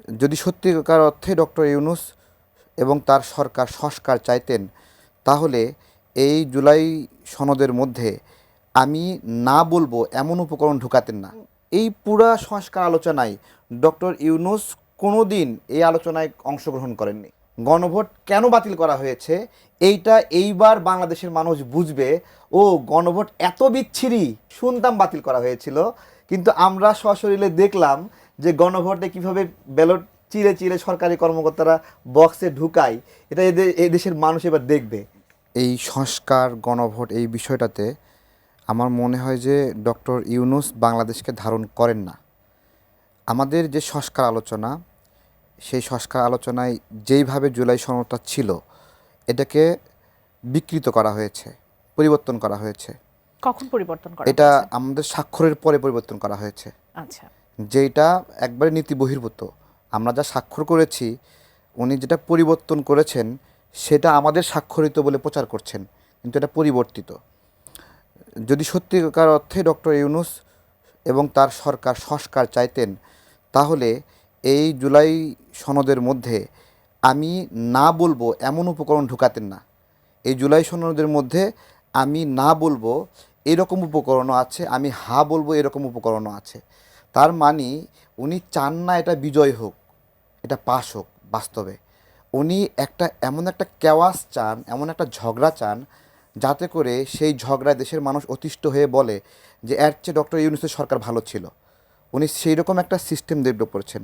যদি সত্যিকার অর্থে ডক্টর ইউনূস এবং তার সরকার সংস্কার চাইতেন, তাহলে এই জুলাই সনদের মধ্যে আমি না বলবো এমন উপকরণ ঢুকাতেন না। এই পুরা সংস্কার আলোচনায় ডক্টর ইউনূস কোনো দিন এই আলোচনায় অংশগ্রহণ করেননি। গণভোট কেন বাতিল করা হয়েছে এইটা এইবার বাংলাদেশের মানুষ বুঝবে। ও গণভোট এত বিচ্ছিরি শুনতাম বাতিল করা হয়েছিল, কিন্তু আমরা সশরীরে দেখলাম যে গণভোটে কিভাবে ব্যালট চিরে চিরে সরকারি কর্মকর্তারা বক্সে ঢুকায়। এটা এই দেশের মানুষ এবার দেখবে। এই সংস্কার গণভোট এই বিষয়টাতে আমার মনে হয় যে ডক্টর ইউনূস বাংলাদেশকে ধারণ করেন না। আমাদের যে সংস্কার আলোচনা, সেই সংস্কার আলোচনায় যেইভাবে জুলাই সনদটা ছিল এটাকে বিকৃত করা হয়েছে, পরিবর্তন করা হয়েছে। কখন পরিবর্তন করা এটা হয়েছে? আমাদের স্বাক্ষরের পরে পরিবর্তন করা হয়েছে, আচ্ছা। যেটা একবারে নীতি বহির্ভূত। আমরা যা স্বাক্ষর করেছি, উনি যেটা পরিবর্তন করেছেন সেটা আমাদের স্বাক্ষরিত বলে প্রচার করছেন, কিন্তু এটা পরিবর্তিত। যদি সত্যিকার অর্থে ডক্টর ইউনূস এবং তার সরকার সংস্কার চাইতেন, তাহলে এই জুলাই সনদের মধ্যে আমি না বলবো এমন উপকরণ ঢুকাতেন না। এই জুলাই সনদের মধ্যে আমি না বলবো এরকম উপকরণও আছে, আমি হা বলবো এরকম উপকরণও আছে। তার মানে উনি চান না এটা বিজয় হোক, এটা পাস হোক। বাস্তবে উনি এমন একটা কেওয়াস চান, এমন একটা ঝগড়া চান, যাতে করে সেই ঝগড়ায় দেশের মানুষ অতিষ্ঠ হয়ে বলে যে এর চেয়ে ডক্টর ইউনূসের সরকার ভালো ছিল। উনি সেই রকম একটা সিস্টেম ডেভেলপ করেছেন।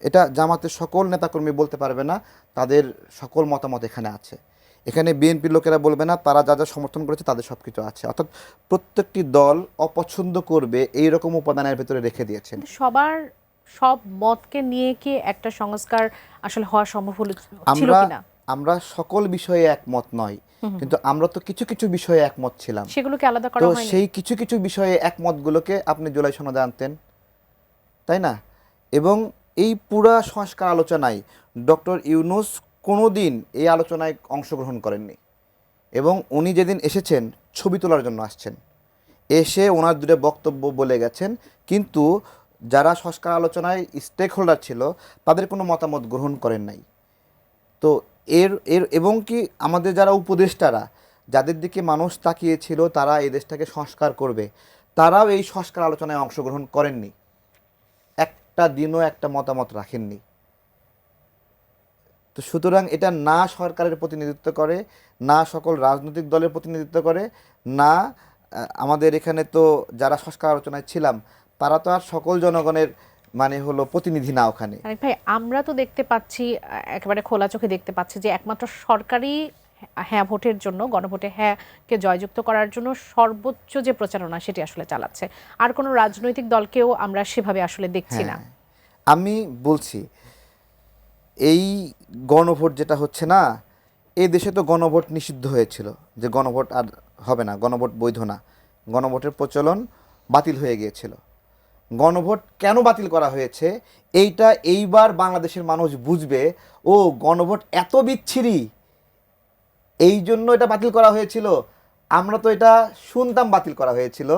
এটা জামাতের সকল নেতাকর্মী বলতে পারবে না, তাদের সকল মতামত এখানে আছে। এখানে বিএনপির লোকেরা বলবে না, তারা যা যা সমর্থন করেছে তাদের সব কিছু আছে। অর্থাৎ প্রত্যেকটি দল অপছন্দ করবে এই রকম উপাদানের ভেতরে রেখে দিয়েছেন। সবার সব মতকে নিয়ে কি একটা সংস্কার আসলে হওয়া সম্ভব ছিল আমরা কিনা? আমরা সকল বিষয়ে একমত নই, কিন্তু আমরা তো কিছু কিছু বিষয়ে একমত ছিলাম। সেগুলোকে আলাদা তো করা হয়নি? সেই কিছু কিছু বিষয়ে একমতগুলোকে আপনি জুলাই সনদে আনতেন, তাই না? এবং এই পুরা সংস্কার আলোচনায় ডক্টর ইউনূস কোনো দিন এই আলোচনায় অংশগ্রহণ করেননি। এবং উনি যেদিন এসেছেন ছবি তোলার জন্য আসছেন, এসে ওনার দুটো বক্তব্য বলে গেছেন, কিন্তু যারা সংস্কার আলোচনায় স্টেক হোল্ডার ছিল তাদের কোনো মতামত গ্রহণ করেন নাই। তো এর এর এবং কি আমাদের যারা উপদেষ্টারা, যাদের দিকে মানুষ তাকিয়েছিল তারা এই দেশটাকে সংস্কার করবে, তারাও এই সংস্কার আলোচনায় অংশগ্রহণ করেননি, একটা দিনও একটা মতামত রাখেননি। তো সুতরাং এটা না সরকারের প্রতিনিধিত্ব করে, না সকল রাজনৈতিক দলের প্রতিনিধিত্ব করে, না আমাদের এখানে তো যারা সংস্কার আলোচনায় ছিলাম তারা তো আর সকল জনগণের মানে হলো প্রতিনিধি না ওখানে। আরেক ভাই, আমরা তো দেখতে পাচ্ছি, একেবারে খোলা চোখে দেখতে পাচ্ছি যে একমাত্র সরকারি হ্যাঁ ভোটের জন্য, গণভোটে হ্যাঁ কে জয়যুক্ত করার জন্য সর্বোচ্চ যে প্রচারণা সেটি আসলে চালাচ্ছে। আর কোনো রাজনৈতিক দলকেও আমরা সেভাবে আসলে দেখছি না। হ্যাঁ, আমি বলছি এই গণভোট যেটা হচ্ছে না, এই দেশে তো গণভোট নিষিদ্ধ হয়েছিল, যে গণভোট আর হবে না, গণভোট বৈধ না, গণভোটের প্রচলন বাতিল হয়ে গিয়েছিল। গণভোট কেন বাতিল করা হয়েছে এইটা এইবার বাংলাদেশের মানুষ বুঝবে। ও গণভোট এত বিচ্ছিরি এই জন্য এটা বাতিল করা হয়েছিল। আমরা তো এটা শুনতাম বাতিল করা হয়েছিল,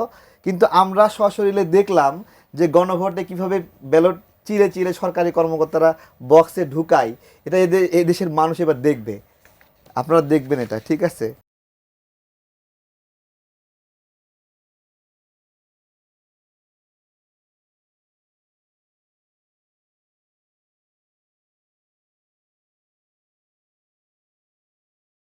কিন্তু আমরা সশরীরে দেখলাম যে গণভোটে কিভাবে ব্যালট চিরে চিরে সরকারি কর্মকর্তারা বক্সে ঢুকায়। এটা এই দেশের মানুষ এবার দেখবে। আপনারা দেখবেন এটা, ঠিক আছে?